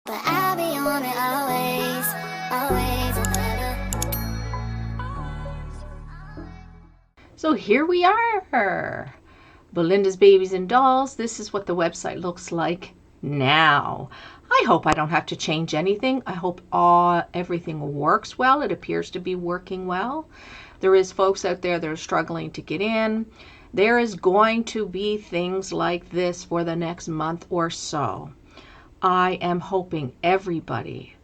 But I'll be on it always, always and ever. So here we are, Belinda's Babies and Dolls. This is what the website looks like now. I hope I don't have to change anything. I hope everything works well. It appears to be working well. There is folks out there that are struggling to get in. There is going to be things like this for the next month or so. I am hoping everybody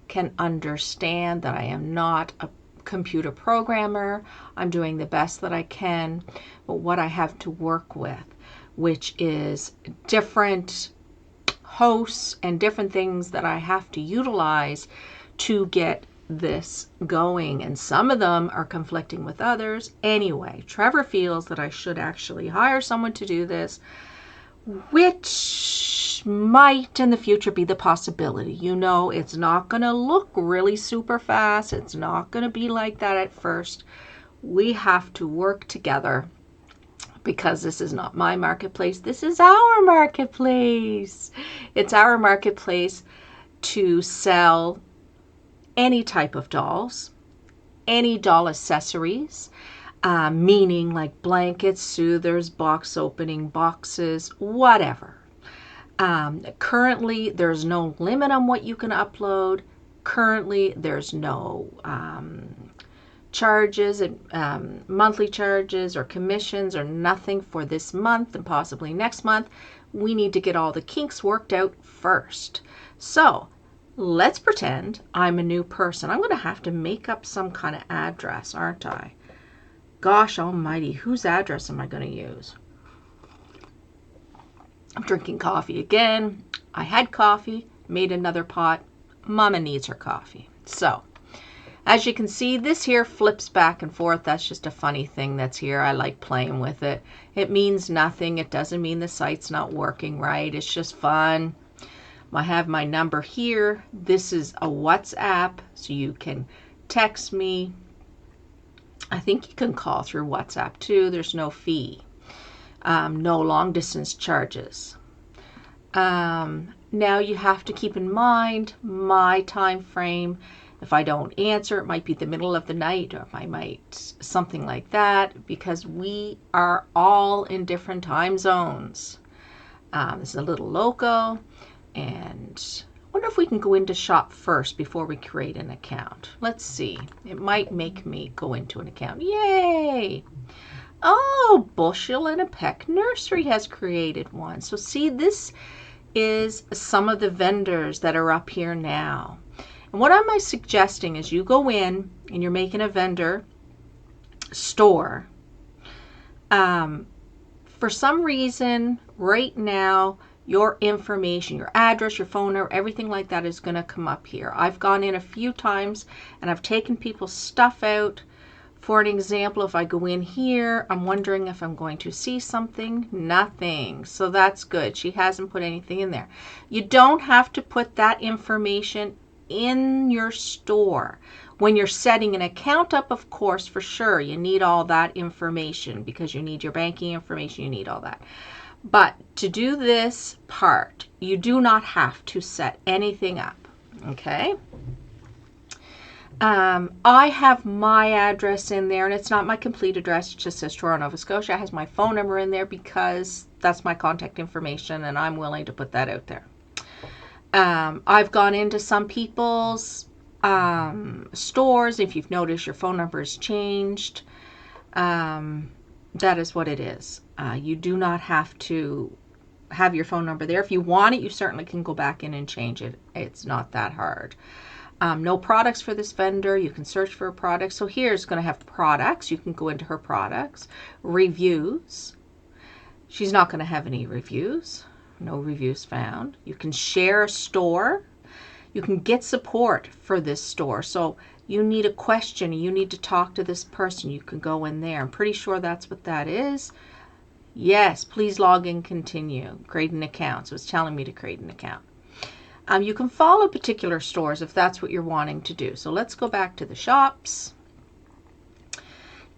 can understand that I am not a computer programmer. I'm doing the best that I can, but what I have to work with, which is different hosts and different things that I have to utilize to get this going, and some of them are conflicting with others. Anyway, Trevor feels that I should actually hire someone to do this, which might in the future be the possibility. You know, it's not going to look really super fast. It's not going to be like that at first. We have to work together because this is not my marketplace. This is our marketplace. It's our marketplace to sell any type of dolls, any doll accessories, meaning like blankets, soothers, box opening boxes, whatever. Currently, there's no limit on what you can upload. Currently, there's no charges, monthly charges or commissions or nothing for this month and possibly next month. We need to get all the kinks worked out first. So let's pretend I'm a new person. I'm going to have to make up some kind of address, aren't I? Gosh almighty, whose address am I going to use? I'm drinking coffee again. I had coffee, made another pot. Mama needs her coffee. So, as you can see, this here flips back and forth. That's just a funny thing that's here. I like playing with it. It means nothing. It doesn't mean the site's not working right. It's just fun. I have my number here. This is a WhatsApp, so you can text me. I think you can call through WhatsApp too. There's no fee. No long distance charges. Now you have to keep in mind my time frame. If I don't answer, it might be the middle of the night, or I might something like that, because we are all in different time zones. This is a little loco, and I wonder if we can go into shop first before we create an account. Let's see. It might make me go into an account. Yay! Oh, Bushel and a Peck Nursery has created one. So see, this is some of the vendors that are up here now. And what am I suggesting is you go in and you're making a vendor store. For some reason, right now, your information, your address, your phone number, everything like that is going to come up here. I've gone in a few times and I've taken people's stuff out. For an example, if I go in here, I'm wondering if I'm going to see something. Nothing. So that's good. She hasn't put anything in there. You don't have to put that information in your store. When you're setting an account up, of course, for sure, you need all that information because you need your banking information, you need all that. But to do this part, you do not have to set anything up, okay? I have my address in there, and it's not my complete address. It just says Toronto, Nova Scotia. It has my phone number in there because that's my contact information, and I'm willing to put that out there. I've gone into some people's stores. If you've noticed, your phone number has changed. That is what it is. You do not have to have your phone number there. If you want it, you certainly can go back in and change it. It's not that hard. No products for this vendor. You can search for a product. So here's going to have products. You can go into her products. Reviews. She's not going to have any reviews. No reviews found. You can share a store. You can get support for this store. So you need a question. You need to talk to this person. You can go in there. I'm pretty sure that's what that is. Yes, please log in, continue. Create an account. So it's telling me to create an account. You can follow particular stores if that's what you're wanting to do. So let's go back to the shops.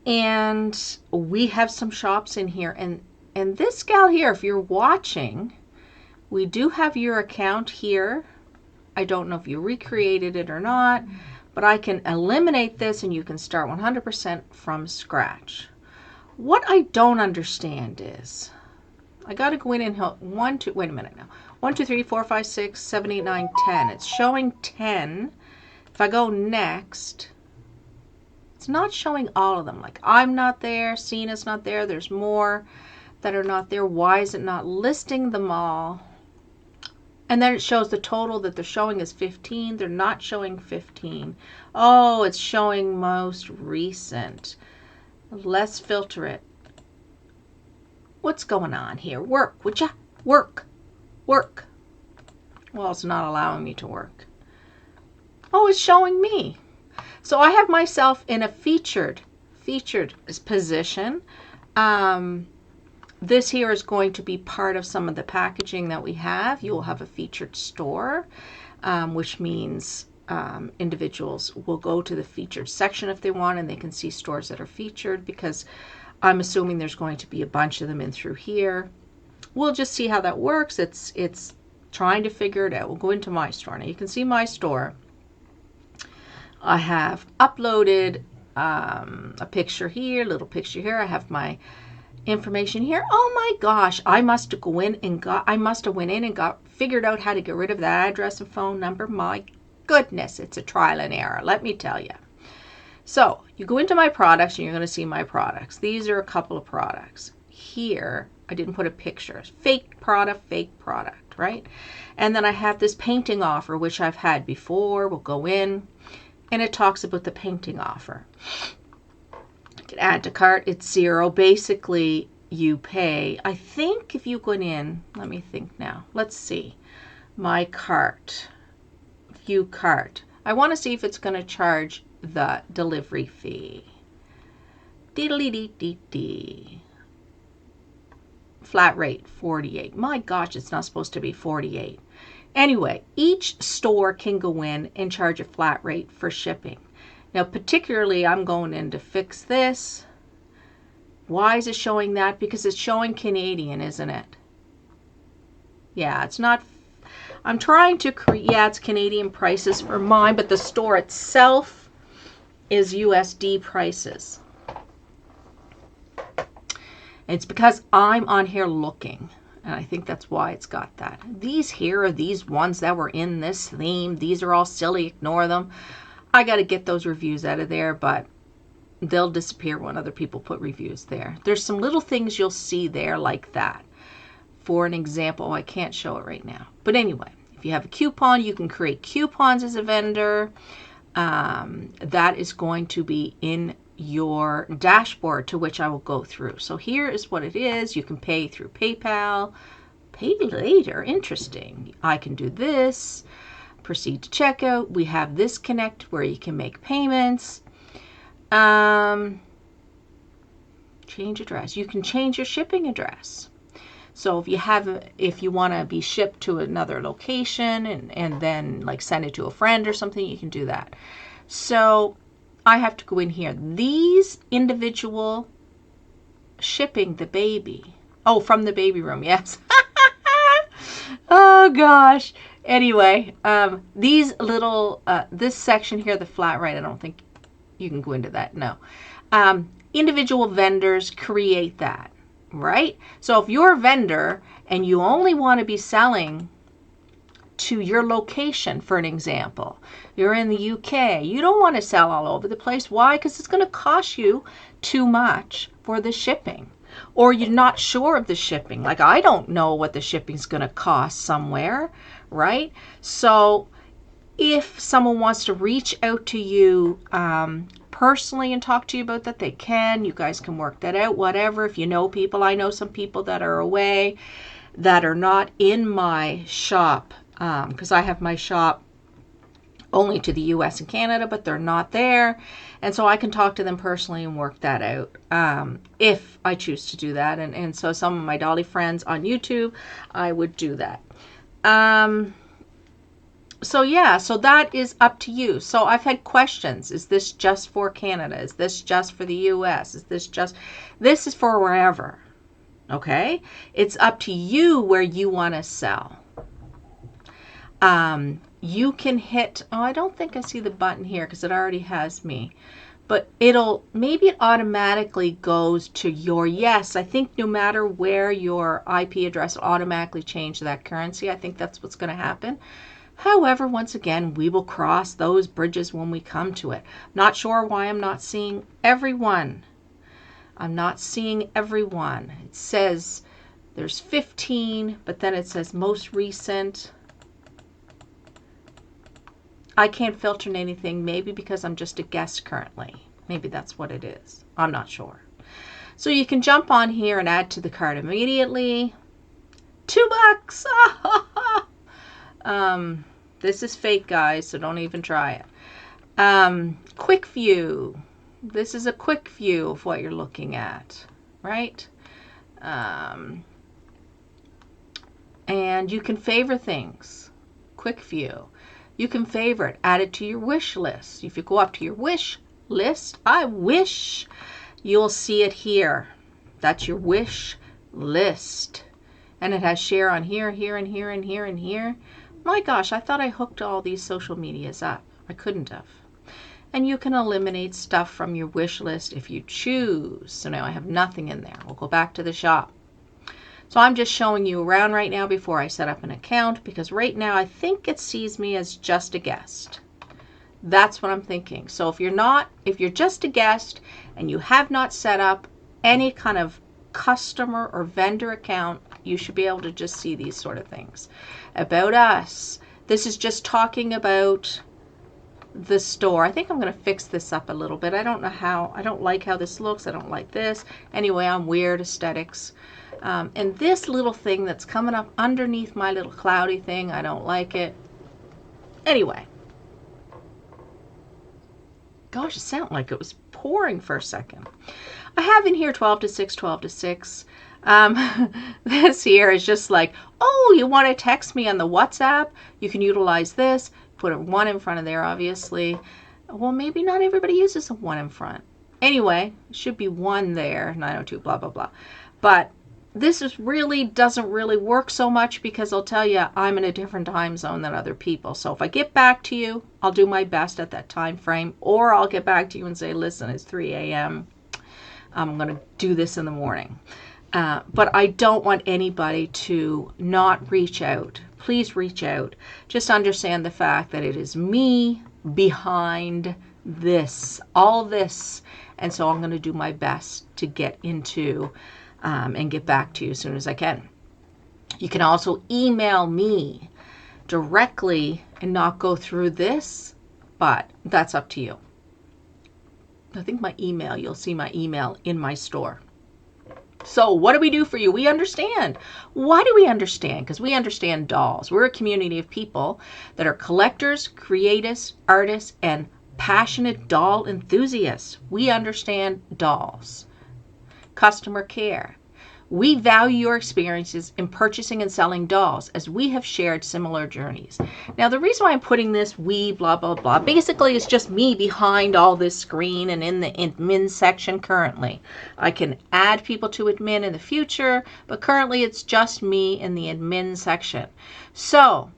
And we have some shops in here. And this gal here, if you're watching, we do have your account here. I don't know if you recreated it or not, but I can eliminate this and you can start 100% from scratch. What I don't understand is, I got to go in and help wait a minute now. 1, 2, 3, 4, 5, 6, 7, 8, 9, 10. It's showing 10. If I go next, it's not showing all of them. Like, I'm not there, Cena's not there, there's more that are not there. Why is it not listing them all? And then it shows the total that they're showing is 15. They're not showing 15. Oh, it's showing most recent. Let's filter it. What's going on here? Work, would ya? Work. Work. Well, it's not allowing me to work. Oh, it's showing me. So I have myself in a featured position. This here is going to be part of some of the packaging that we have. You will have a featured store, which means individuals will go to the featured section if they want, and they can see stores that are featured, because I'm assuming there's going to be a bunch of them in through here. We'll just see how that works. It's trying to figure it out. We'll go into my store. Now you can see my store. I have uploaded a picture here, little picture here. I have my information here. Oh my gosh, I must have went in and figured out how to get rid of that address and phone number. My goodness, it's a trial and error, let me tell you. So you go into my products and you're going to see my products. These are a couple of products. Here, I didn't put a picture. Fake product, right? And then I have this painting offer, which I've had before. We'll go in and it talks about the painting offer. Add to cart, it's 0. Basically, you pay, I think if you go in, let me think now. Let's see. My cart, view cart. I want to see if it's going to charge the delivery fee. Dee-dee-dee-dee-dee. Flat rate, 48. My gosh, it's not supposed to be 48. Anyway, each store can go in and charge a flat rate for shipping. Now, particularly, I'm going in to fix this. Why is it showing that? Because it's showing Canadian, isn't it? Yeah, it's not. I'm trying to create, yeah, it's Canadian prices for mine, but the store itself is USD prices. It's because I'm on here looking, and I think that's why it's got that. These here are these ones that were in this theme. These are all silly. Ignore them. I got to get those reviews out of there, but they'll disappear when other people put reviews there. There's some little things you'll see there like that. For an example, I can't show it right now. But anyway, if you have a coupon, you can create coupons as a vendor. That is going to be in your dashboard, to which I will go through. So here is what it is. You can pay through PayPal. Pay later. Interesting. I can do this. Proceed to checkout. We have this connect where you can make payments. Change address. You can change your shipping address. So if you want to be shipped to another location and then like send it to a friend or something, you can do that. So I have to go in here. These individual shipping the baby. Oh, from the baby room. Yes. Oh gosh. Anyway, these little, this section here, the flat rate, I don't think you can go into that. No. Individual vendors create that, right? So if you're a vendor and you only want to be selling to your location, for an example, you're in the UK, you don't want to sell all over the place. Why? Because it's going to cost you too much for the shipping. Or you're not sure of the shipping. Like, I don't know what the shipping's going to cost somewhere, right? So if someone wants to reach out to you personally and talk to you about that, they can. You guys can work that out, whatever. If you know people, I know some people that are away that are not in my shop, because I have my shop only to the US and Canada, but they're not there. And so I can talk to them personally and work that out if I choose to do that. And so some of my Dolly friends on YouTube, I would do that. So yeah, so that is up to you. So I've had questions. Is this just for Canada? Is this just for the US? This is for wherever. Okay? It's up to you where you want to sell. you can hit, oh, I don't think I see the button here because it already has me. But maybe it automatically goes to your yes. I think no matter where your IP address will automatically change to that currency. I think that's what's going to happen. However, once again, we will cross those bridges when we come to it. Not sure why I'm not seeing everyone. I'm not seeing everyone. It says there's 15, but then it says most recent. I can't filter anything, maybe because I'm just a guest currently. Maybe that's what it is. I'm not sure. So you can jump on here and add to the cart immediately. $2. This is fake, guys, so don't even try it. Quick view. This is a quick view of what you're looking at, right? And you can favor things. Quick view. You can favorite, add it to your wish list. If you go up to your wish list, I wish you'll see it here. That's your wish list. And it has share on here, here, and here, and here, and here. My gosh, I thought I hooked all these social medias up. I couldn't have. And you can eliminate stuff from your wish list if you choose. So now I have nothing in there. We'll go back to the shop. So I'm just showing you around right now before I set up an account, because right now I think it sees me as just a guest. That's what I'm thinking. So if you're just a guest and you have not set up any kind of customer or vendor account, you should be able to just see these sort of things. About us. This is just talking about the store. I think I'm going to fix this up a little bit. I don't know how. I don't like how this looks. I don't like this. Anyway, I'm weird aesthetics. And this little thing that's coming up underneath my little cloudy thing, I don't like it. Anyway. Gosh, it sounded like it was pouring for a second. I have in here 12 to 6, 12 to 6. This here is just like, oh, you want to text me on the WhatsApp? You can utilize this. Put a 1 in front of there, obviously. Well, maybe not everybody uses a 1 in front. Anyway, it should be 1 there, 902, blah, blah, blah. But this doesn't really work so much because I'll tell you, I'm in a different time zone than other people. So if I get back to you, I'll do my best at that time frame. Or I'll get back to you and say, listen, it's 3 a.m. I'm going to do this in the morning. But I don't want anybody to not reach out. Please reach out. Just understand the fact that it is me behind this, all this. And so I'm going to do my best to get into and get back to you as soon as I can. You can also email me directly and not go through this, but that's up to you. I think my email, you'll see my email in my store. So what do we do for you? We understand. Why do we understand? Because we understand dolls. We're a community of people that are collectors, creatives, artists, and passionate doll enthusiasts. We understand dolls. Customer care. We value your experiences in purchasing and selling dolls as we have shared similar journeys. Now, the reason why I'm putting this we blah, blah, blah, basically it's just me behind all this screen and in the admin section currently. I can add people to admin in the future, but currently it's just me in the admin section. So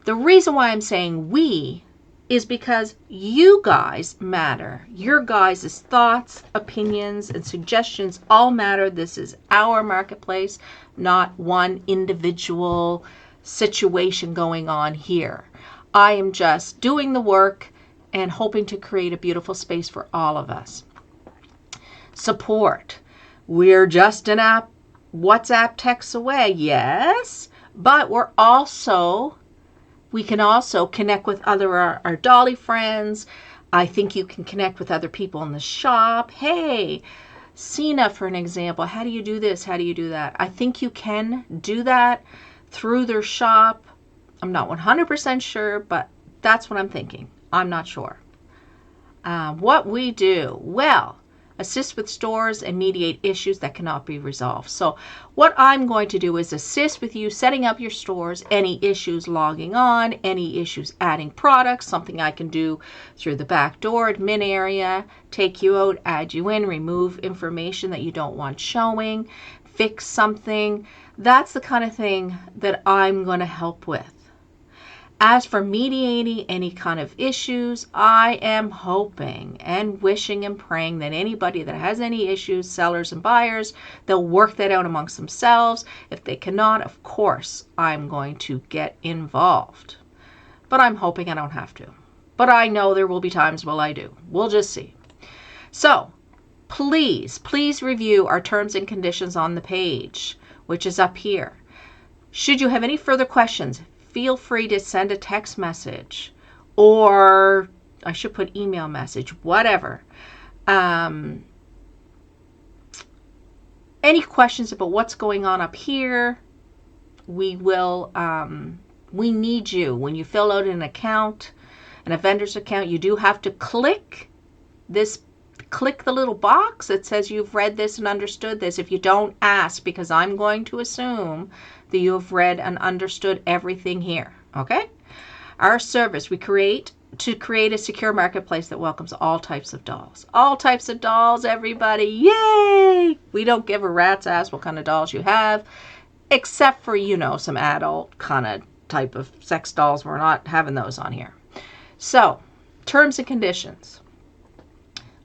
the reason why I'm saying we is because you guys matter. Your guys' thoughts, opinions, and suggestions all matter. This is our marketplace, not one individual situation going on here. I am just doing the work and hoping to create a beautiful space for all of us. Support. We're just an app, WhatsApp text away, yes, but we can also connect with our Dolly friends. I think you can connect with other people in the shop. Hey, Sina, for an example, how do you do this? How do you do that? I think you can do that through their shop. I'm not 100% sure, but that's what I'm thinking. I'm not sure. What we do, well, assist with stores and mediate issues that cannot be resolved. So what I'm going to do is assist with you setting up your stores, any issues logging on, any issues adding products, something I can do through the back door, admin area, take you out, add you in, remove information that you don't want showing, fix something. That's the kind of thing that I'm going to help with. As for mediating any kind of issues, I am hoping and wishing and praying that anybody that has any issues, sellers and buyers, they'll work that out amongst themselves. If they cannot, of course, I'm going to get involved. But I'm hoping I don't have to. But I know there will be times when I do. We'll just see. So, please review our terms and conditions on the page, which is up here. Should you have any further questions, feel free to send a text message, or I should put email message, whatever. Any questions about what's going on up here, we need you. When you fill out an account, and a vendor's account, you do have to click the little box that says you've read this and understood this. If you don't, ask, because I'm going to assume that you have read and understood everything here. Okay? Our service, we create a secure marketplace that welcomes all types of dolls. All types of dolls, everybody. Yay! We don't give a rat's ass what kind of dolls you have, except for, some adult kind of type of sex dolls. We're not having those on here. So, terms and conditions.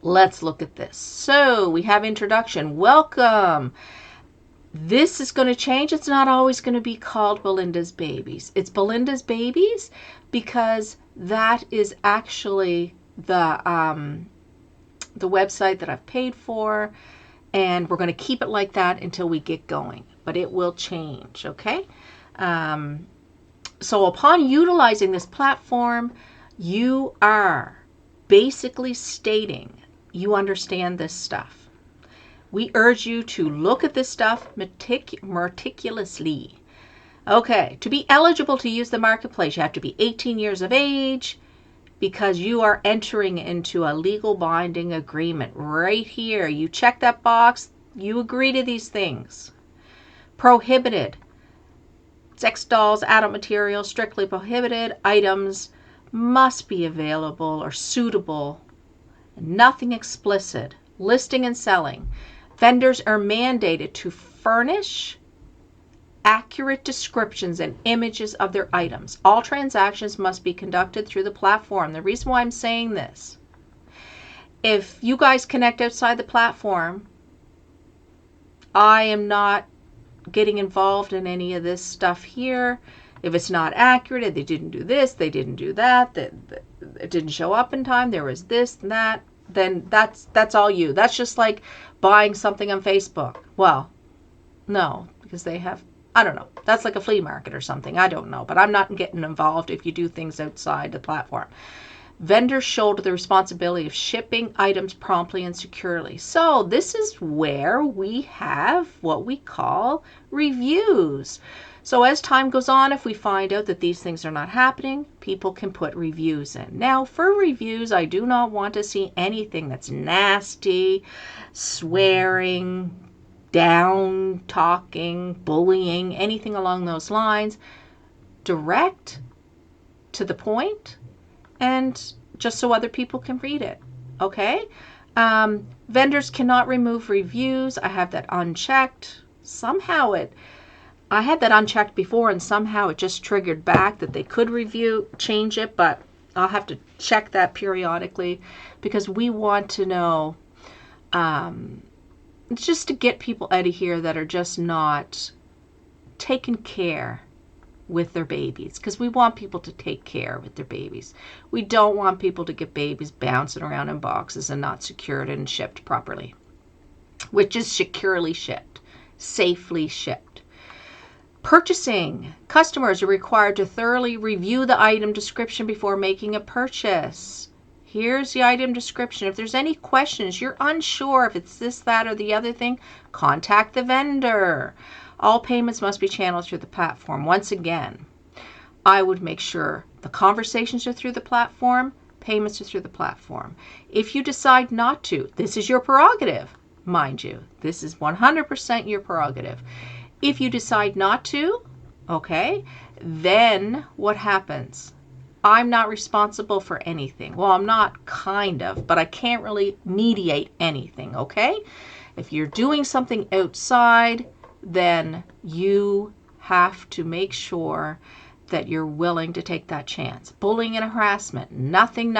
Let's look at this. So, we have introduction. Welcome. This is going to change. It's not always going to be called Belinda's Babies. It's Belinda's Babies because that is actually the website that I've paid for, and we're going to keep it like that until we get going. But it will change, okay? So upon utilizing this platform, you are basically stating you understand this stuff. We urge you to look at this stuff meticulously. Okay, to be eligible to use the marketplace, you have to be 18 years of age because you are entering into a legal binding agreement right here. You check that box, you agree to these things. Prohibited. Sex dolls, adult material, strictly prohibited. Items must be available or suitable. Nothing explicit. Listing and selling. Vendors are mandated to furnish accurate descriptions and images of their items. All transactions must be conducted through the platform. The reason why I'm saying this, if you guys connect outside the platform, I am not getting involved in any of this stuff here. If it's not accurate, they didn't do this, they didn't do that, it didn't show up in time, there was this and that, then that's all you. That's just like buying something on Facebook. Well, no, because they have, I don't know, that's like a flea market or something. I don't know, but I'm not getting involved if you do things outside the platform. Vendors shoulder the responsibility of shipping items promptly and securely. So this is where we have what we call reviews. So as time goes on, if we find out that these things are not happening, people can put reviews in. Now, for reviews, I do not want to see anything that's nasty, swearing, down talking, bullying, anything along those lines. Direct, to the point, and just so other people can read it. Okay? Vendors cannot remove reviews. I have that unchecked. I had that unchecked before, and somehow it just triggered back that they could change it, but I'll have to check that periodically because we want to know, just to get people out of here that are just not taking care with their babies, because we want people to take care with their babies. We don't want people to get babies bouncing around in boxes and not secured and shipped properly, which is securely shipped, safely shipped. Purchasing. Customers are required to thoroughly review the item description before making a purchase. Here's the item description. If there's any questions, you're unsure if it's this, that, or the other thing, contact the vendor. All payments must be channeled through the platform. Once again, I would make sure the conversations are through the platform, payments are through the platform. If you decide not to, this is your prerogative, mind you. This is 100% your prerogative. If you decide not to, okay, then what happens? I'm not responsible for anything. Well, I'm not kind of, but I can't really mediate anything, okay? If you're doing something outside, then you have to make sure that you're willing to take that chance. Bullying and harassment, nothing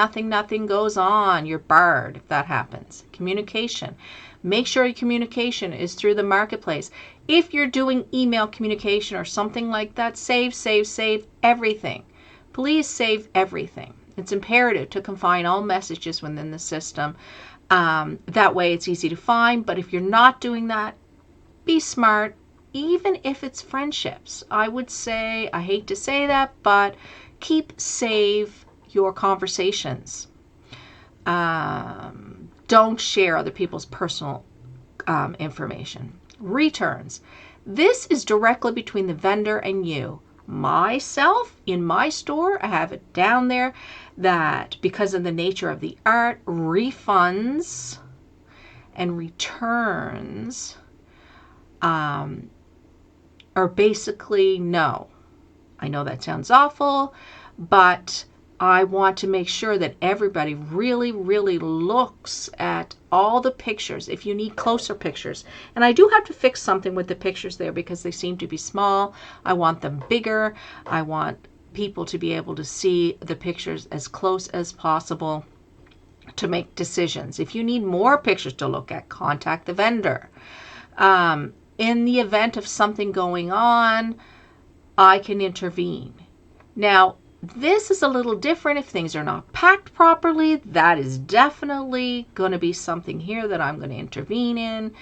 goes on. You're barred if that happens. Communication. Make sure your communication is through the marketplace. If you're doing email communication or something like that, save everything. Please save everything. It's imperative to confine all messages within the system. That way it's easy to find. But if you're not doing that, be smart. Even if it's friendships, I would say, I hate to say that, but save your conversations. Don't share other people's personal information. Returns. This is directly between the vendor and you. Myself, in my store, I have it down there that because of the nature of the art, refunds and returns are basically no. I know that sounds awful, but I want to make sure that everybody really looks at all the pictures if you need closer pictures. And I do have to fix something with the pictures there because they seem to be small. I want them bigger. I want people to be able to see the pictures as close as possible to make decisions. If you need more pictures to look at, contact the vendor. In the event of something going on, I can intervene. Now, this is a little different if things are not packed properly. That is definitely going to be something here that I'm going to intervene in.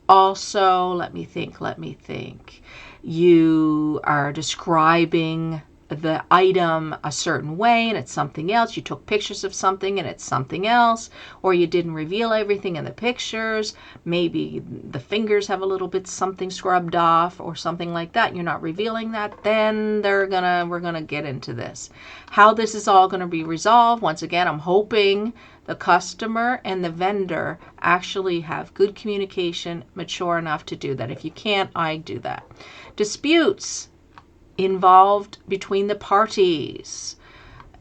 Also, let me think. You are describing the item a certain way and it's something else. You took pictures of something and it's something else, or you didn't reveal everything in the pictures. Maybe the fingers have a little bit something scrubbed off or something like that. You're not revealing that. Then we're gonna get into this. How this is all gonna be resolved. Once again, I'm hoping the customer and the vendor actually have good communication, mature enough to do that. If you can't, I do that. Disputes involved between the parties,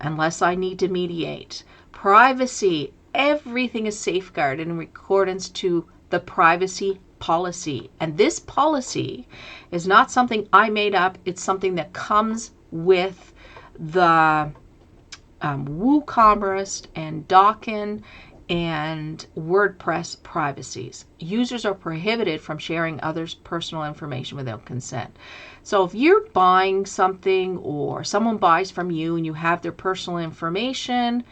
unless I need to mediate. Privacy, everything is safeguarded in accordance to the privacy policy. And this policy is not something I made up. It's something that comes with the WooCommerce and Dockin and WordPress privacies. Users are prohibited from sharing others' personal information without consent. So if you're buying something or someone buys from you and you have their personal information,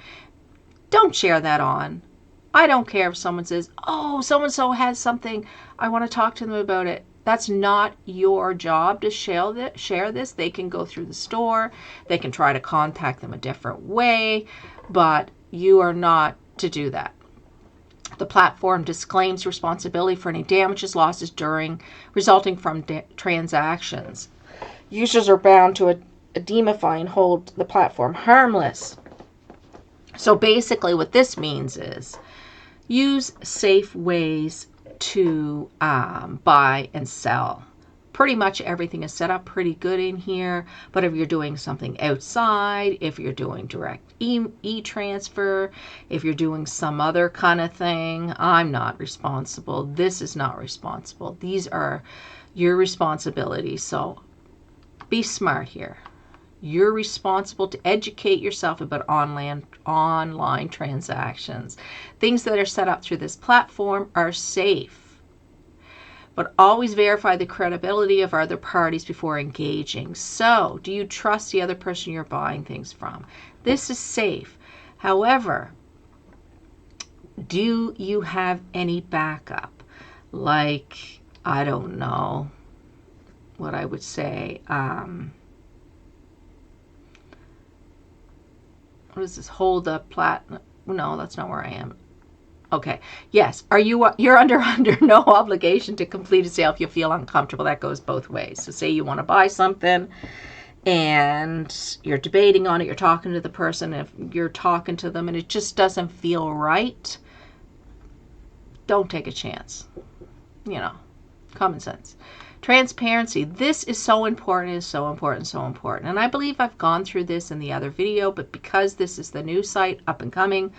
don't share that on. I don't care if someone says, oh, so-and-so has something, I want to talk to them about it. That's not your job to share this. They can go through the store. They can try to contact them a different way, but you are not to do that. The platform disclaims responsibility for any damages, losses resulting from transactions. Users are bound to indemnify and hold the platform harmless. So basically what this means is use safe ways to buy and sell. Pretty much everything is set up pretty good in here, but if you're doing something outside, if you're doing direct e-transfer, if you're doing some other kind of thing, I'm not responsible. This is not responsible. These are your responsibilities. So be smart here. You're responsible to educate yourself about online transactions. Things that are set up through this platform are safe. But always verify the credibility of other parties before engaging. So, do you trust the other person you're buying things from? This is safe. However, do you have any backup? Like, I don't know what I would say. What is this? Hold up No, that's not where I am. Okay. Yes. You're under no obligation to complete a sale if you feel uncomfortable. That goes both ways. So say you want to buy something and you're debating on it, you're talking to the person, if you're talking to them and it just doesn't feel right, don't take a chance. Common sense. Transparency. This is so important, And I believe I've gone through this in the other video, but because this is the new site up and coming,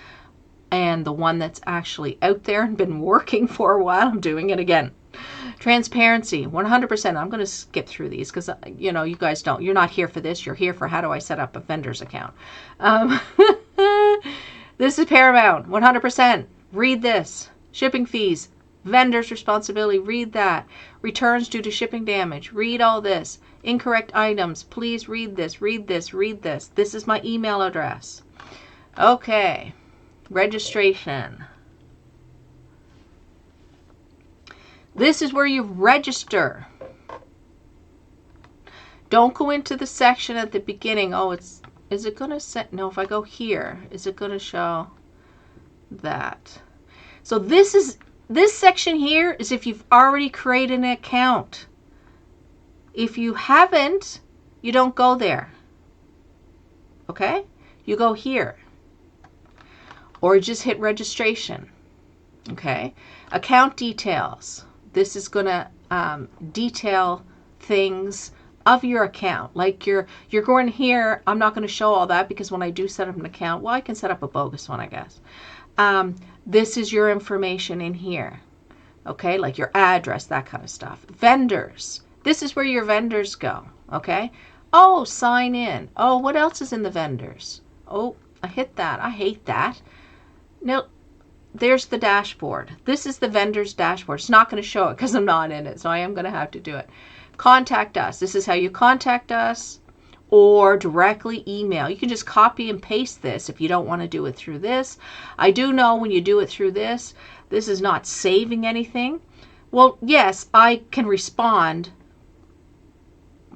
and the one that's actually out there and been working for a while, I'm doing it again. Transparency, 100%. I'm going to skip through these because, you know, you guys you're not here for this. You're here for how do I set up a vendor's account. This is paramount, 100%. Read this. Shipping fees, vendor's responsibility, read that. Returns due to shipping damage, read all this. Incorrect items, please read this, read this, read this. This is my email address. Okay, registration. This is where you register. Don't go into the section at the beginning. Oh, is it going to set? No, if I go here, is it going to show that? So this section here is if you've already created an account. If you haven't, you don't go there. Okay? You go here. Or just hit registration. Okay? Account details. This is going to detail things of your account. Like you're going here, I'm not going to show all that because when I do set up an account, well, I can set up a bogus one, I guess. This is your information in here. Okay, like your address, that kind of stuff. Vendors. This is where your vendors go. Okay. Oh, sign in. Oh, what else is in the vendors? Oh, I hit that. I hate that. No, there's the dashboard. This is the vendor's dashboard. It's not going to show it because I'm not in it, so I am going to have to do it. Contact us. This is how you contact us, or directly email. You can just copy and paste this if you don't want to do it through this. I do know when you do it through this is not saving anything. Well, yes, I can respond,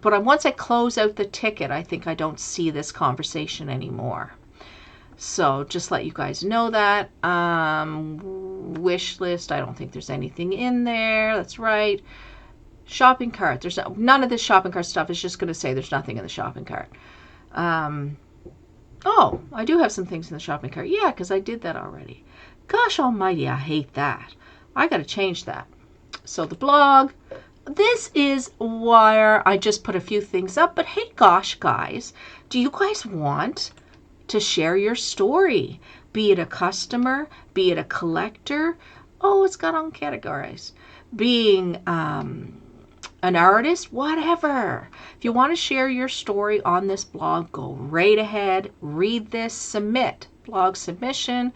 but once I close out the ticket, I think I don't see this conversation anymore. So just let you guys know that. Wish list, I don't think there's anything in there. That's right. Shopping cart. There's none of this shopping cart stuff. Is just going to say there's nothing in the shopping cart. Oh, I do have some things in the shopping cart. Yeah, because I did that already. Gosh almighty, I hate that. I got to change that. So the blog. This is where I just put a few things up. But hey, gosh, guys, do you guys want to share your story? Be it a customer, be it a collector. Oh, it's got uncategorized. Being an artist, whatever. If you want to share your story on this blog, go right ahead, read this, submit, blog submission,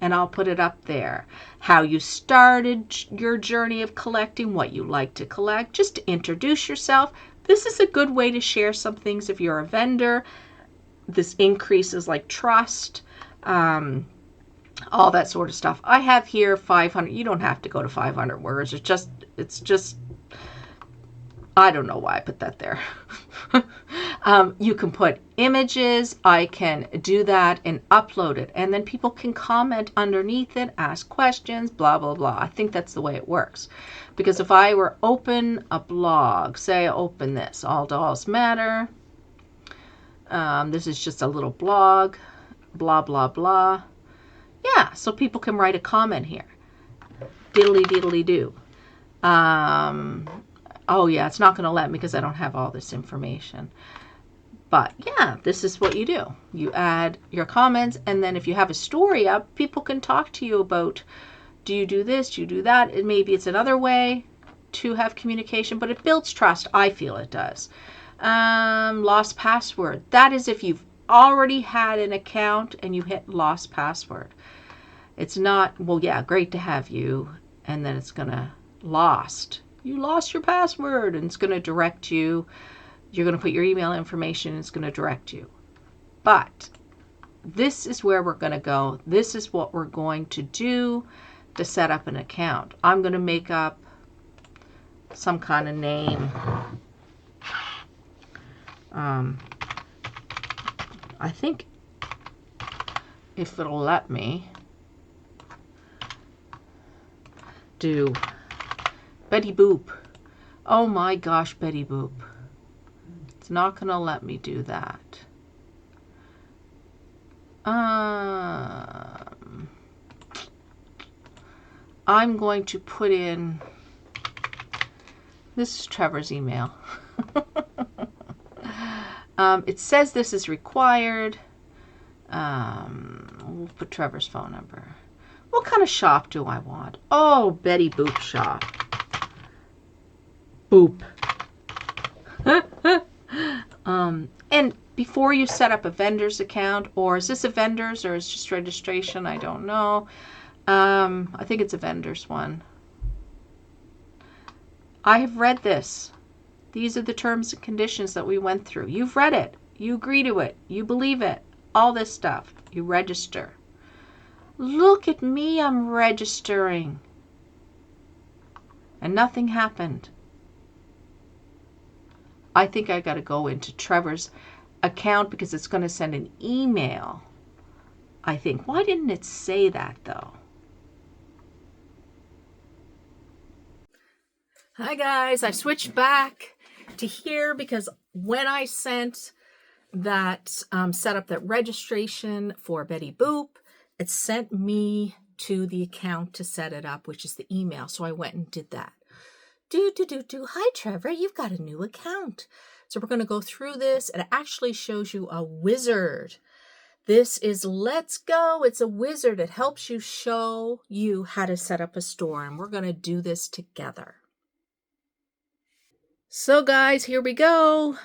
and I'll put it up there. How you started your journey of collecting, what you like to collect, just to introduce yourself. This is a good way to share some things if you're a vendor. This increases like trust, all that sort of stuff. I have here 500. You don't have to go to 500 words. It's just, I don't know why I put that there. You can put images. I can do that and upload it. And then people can comment underneath it, ask questions, blah, blah, blah. I think that's the way it works. Because if I were open a blog, say I open this, All Dolls Matter. This is just a little blog, blah, blah, blah. Yeah, so people can write a comment here. Diddly, diddly, do. Oh, yeah, it's not going to let me because I don't have all this information. But, yeah, this is what you do. You add your comments, and then if you have a story up, people can talk to you about, do you do this, do you do that? Maybe it's another way to have communication, but it builds trust. I feel it does. Lost password. That is if you've already had an account and you hit lost password. It's not, well, yeah, great to have you, and then it's going to lost. You lost your password, and it's going to direct you. You're going to put your email information, and it's going to direct you. But this is where we're going to go. This is what we're going to do to set up an account. I'm going to make up some kind of name. I think if it'll let me do Betty Boop. Oh my gosh, Betty Boop. It's not going to let me do that. I'm going to put in, this is Trevor's email. It says this is required. We'll put Trevor's phone number. What kind of shop do I want? Oh, Betty Boop shop. Boop. And before you set up a vendor's account, or is this a vendor's or is it just registration? I don't know. I think it's a vendor's one. I have read this. These are the terms and conditions that we went through. You've read it. You agree to it. You believe it. All this stuff. You register. Look at me, I'm registering. And nothing happened. I think I got to go into Trevor's account because it's going to send an email. I think. Why didn't it say that though? Hi guys, I switched back to here because when I sent that set up that registration for Betty Boop, it sent me to the account to set it up, which is the email. So I went and did that. Hi, Trevor, you've got a new account. So we're going to go through this. It actually shows you a wizard. This is Let's Go. It's a wizard. It helps you show you how to set up a store. And we're going to do this together. So guys, here we go.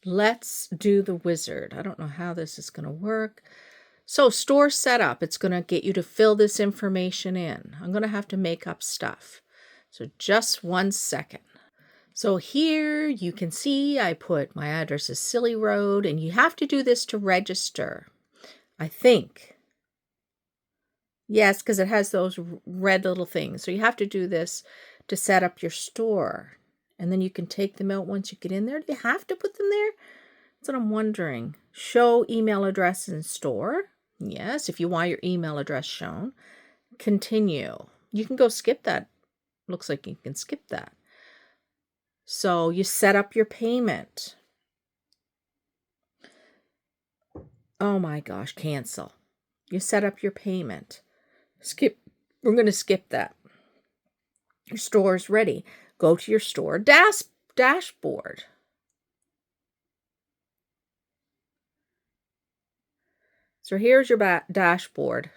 Let's do the wizard. I don't know how this is going to work. So store setup, it's going to get you to fill this information in. I'm going to have to make up stuff. So just 1 second. So here you can see I put my address is Silly Road, and you have to do this to register, I think. Yes, because it has those red little things. So you have to do this to set up your store. And then you can take them out once you get in there. Do you have to put them there? That's what I'm wondering. Show email address in store. Yes, if you want your email address shown. Continue. You can go skip that. Looks like you can skip that. So you set up your payment. Oh my gosh, cancel. You set up your payment. Skip. We're going to skip that. Your store is ready. Go to your store dashboard. So here's your dashboard.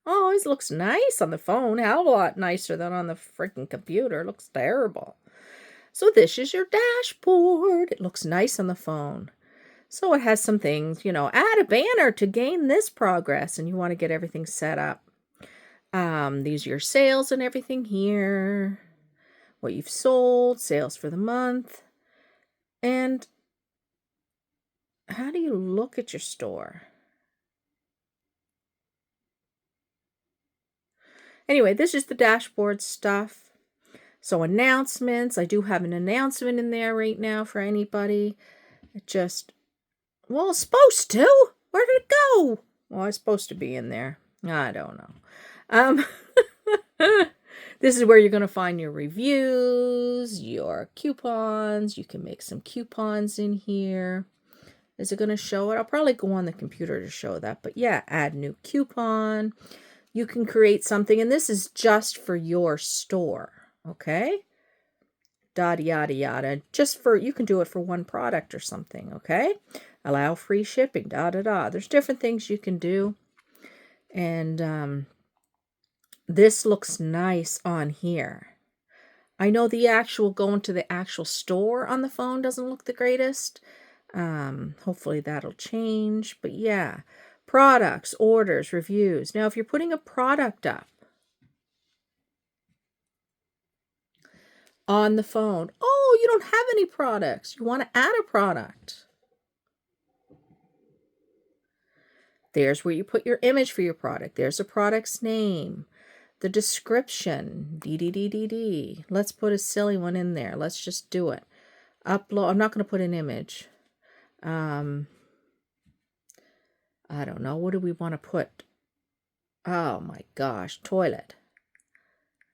Oh, it looks nice on the phone. Hell of a lot nicer than on the freaking computer. It looks terrible. So this is your dashboard. It looks nice on the phone. So it has some things, add a banner to gain this progress, and you want to get everything set up. These are your sales and everything here. What you've sold, sales for the month. And how do you look at your store? Anyway, this is the dashboard stuff. So announcements. I do have an announcement in there right now for anybody. It's supposed to. Where did it go? Well, it's supposed to be in there. I don't know. This is where you're going to find your reviews, your coupons. You can make some coupons in here. Is it going to show it? I'll probably go on the computer to show that. But yeah, add new coupon. You can create something. And this is just for your store. Okay? Yada, yada, yada. You can do it for one product or something. Okay? Allow free shipping. Da, da, da. There's different things you can do. And, this looks nice on here. I know going to the actual store on the phone doesn't look the greatest. Hopefully that'll change. But yeah, products, orders, reviews. Now, if you're putting a product up on the phone, oh, you don't have any products. You want to add a product. There's where you put your image for your product. There's a product's name. The description, DDDDD. Let's put a silly one in there. Let's just do it. Upload. I'm not going to put an image. I don't know. What do we want to put? Oh my gosh. Toilet.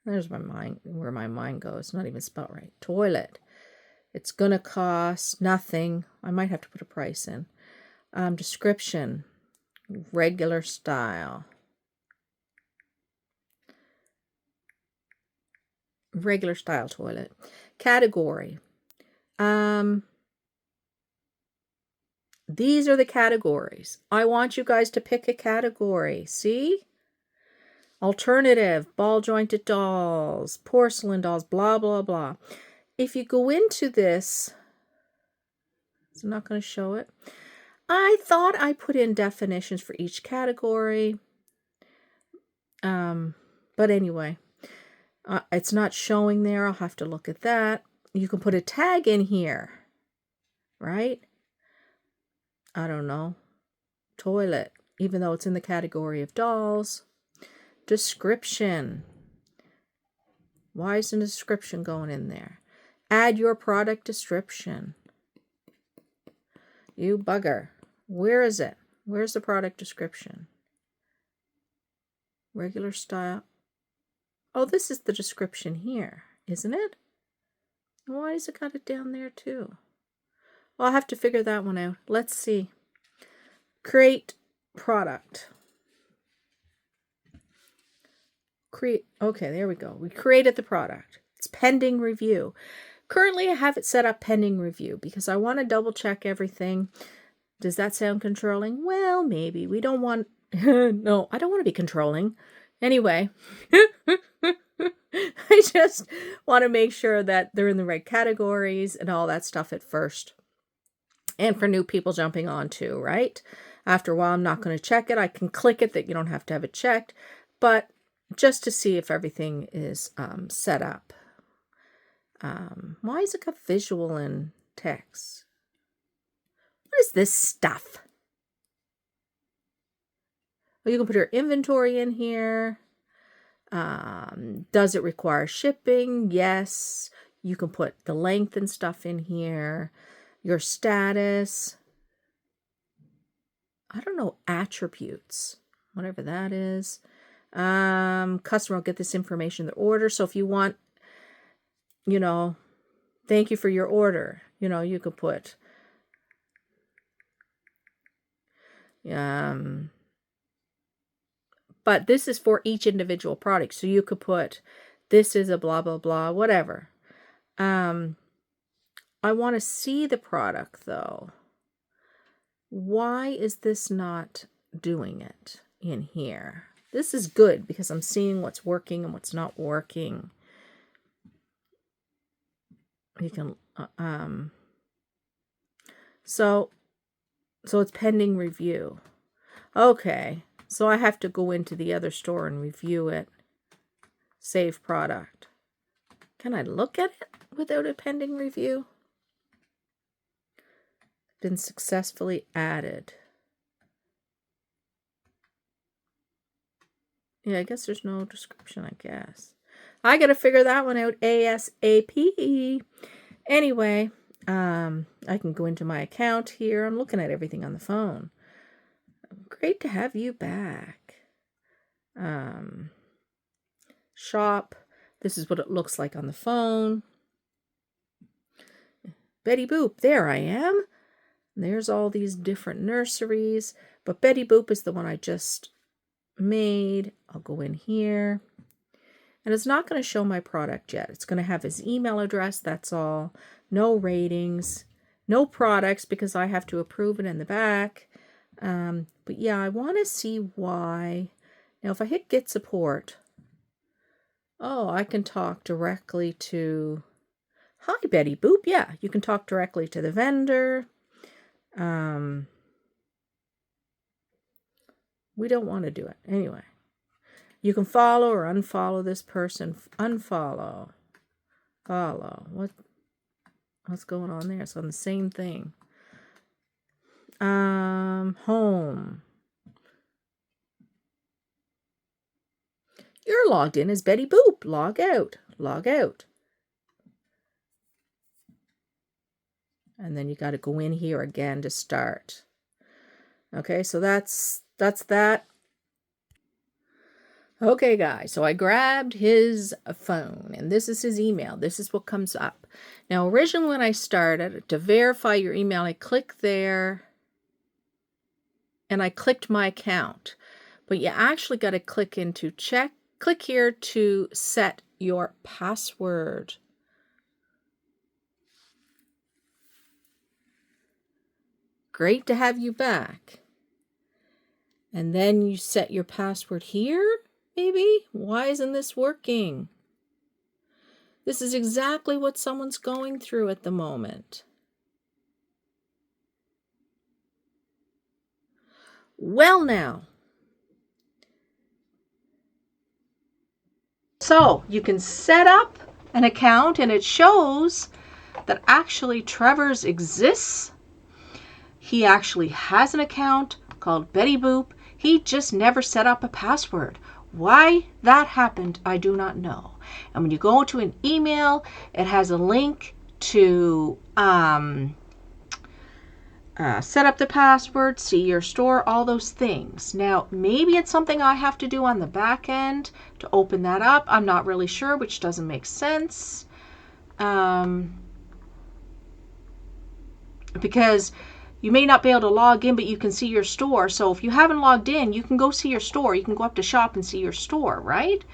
There's my mind. Where my mind goes. Not even spelled right. Toilet. It's going to cost nothing. I might have to put a price in. Description. Regular style. Regular style toilet. Category. These are the categories. I want you guys to pick a category. See? Alternative, ball jointed dolls, porcelain dolls, blah, blah, blah. if you go into this, it's not going to show it. I thought I put in definitions for each category. But anyway, it's not showing there. I'll have to look at that. You can put a tag in here, right? I don't know. Toilet, even though it's in the category of dolls. Description. Why isn't a description going in there? Add your product description. You bugger. Where is it? Where's the product description? Regular style. Oh, this is the description here, isn't it? Why has it got it down there too? Well, I'll have to figure that one out. Let's see. Create product. Okay, there we go. We created the product. It's pending review. Currently, I have it set up pending review because I want to double check everything. Does that sound controlling? Well, maybe. We don't want... No, I don't want to be controlling. Anyway, I just want to make sure that they're in the right categories and all that stuff at first. And for new people jumping on too, right? After a while, I'm not going to check it. I can click it that you don't have to have it checked. But just to see if everything is set up. Why is it got visual and text? What is this stuff? Well, you can put your inventory in here. Does it require shipping? Yes. You can put the length and stuff in here. Your status. I don't know, attributes. Whatever that is. Customer will get this information in the order. So if you want, thank you for your order. You could put but this is for each individual product. So you could put, this is a blah, blah, blah, whatever. I want to see the product though. Why is this not doing it in here? This is good because I'm seeing what's working and what's not working. You can, so it's pending review. Okay. So I have to go into the other store and review it. Save product. Can I look at it without a pending review? Been successfully added. Yeah, I guess there's no description, I guess. I got to figure that one out ASAP. Anyway, I can go into my account here. I'm looking at everything on the phone. Great to have you back. Shop. This is what it looks like on the phone. Betty Boop. There I am. And there's all these different nurseries. But Betty Boop is the one I just made. I'll go in here. And it's not going to show my product yet. It's going to have his email address. That's all. No ratings. No products because I have to approve it in the back. But yeah, I want to see why. Now, if I hit get support, oh, I can talk directly to, hi, Betty Boop. Yeah, you can talk directly to the vendor. We don't want to do it. Anyway, you can follow or unfollow this person. Unfollow. Follow. What's going on there? It's on the same thing. Home. You're logged in as Betty Boop. Log out. Log out. And then you got to go in here again to start. Okay, so that's that. Okay, guys, so I grabbed his phone, and this is his email. This is what comes up. Now, originally when I started, to verify your email, I click there, and I clicked my account. But you actually got to click into click here to set your password. Great to have you back. And then you set your password here, maybe? Why isn't this working? This is exactly what someone's going through at the moment. Well, now, so you can set up an account and it shows that actually Trevor's exists. He actually has an account called Betty Boop. He just never set up a password. Why that happened, I do not know. And when you go to an email, it has a link to set up the password, see your store, all those things. Now, maybe it's something I have to do on the back end to open that up. I'm not really sure, which doesn't make sense. Because you may not be able to log in, but you can see your store. So if you haven't logged in, you can go see your store. You can go up to shop and see your store, right?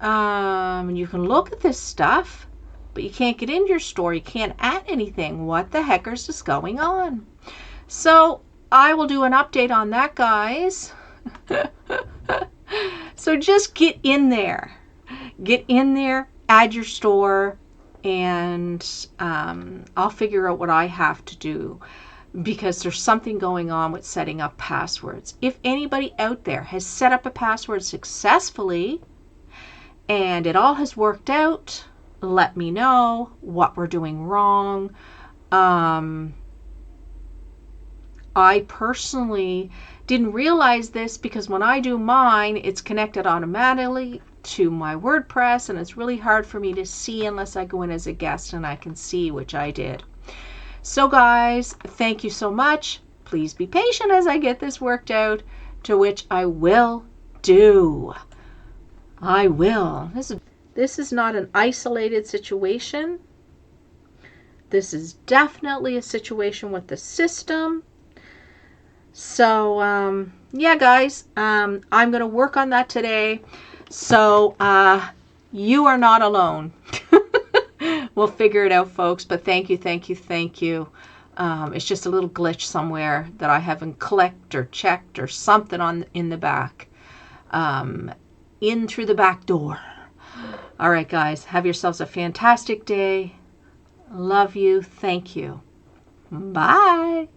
And you can look at this stuff, but you can't get into your store. You can't add anything. What the heckers is going on? So I will do an update on that, guys. So just get in there. Get in there, add your store, and I'll figure out what I have to do, because there's something going on with setting up passwords. If anybody out there has set up a password successfully and it all has worked out, let me know what we're doing wrong. I personally didn't realize this because when I do mine, it's connected automatically to my WordPress, and it's really hard for me to see unless I go in as a guest and I can see, which I did. So guys, thank you so much. Please be patient as I get this worked out, to which I will do. I will. This is not an isolated situation. This is definitely a situation with the system. So, yeah, guys, I'm going to work on that today. So, you are not alone. We'll figure it out, folks. But thank you, thank you, thank you. It's just a little glitch somewhere that I haven't clicked or checked or something in the back. In through the back door. All right, guys, have yourselves a fantastic day. Love you. Thank you. Bye.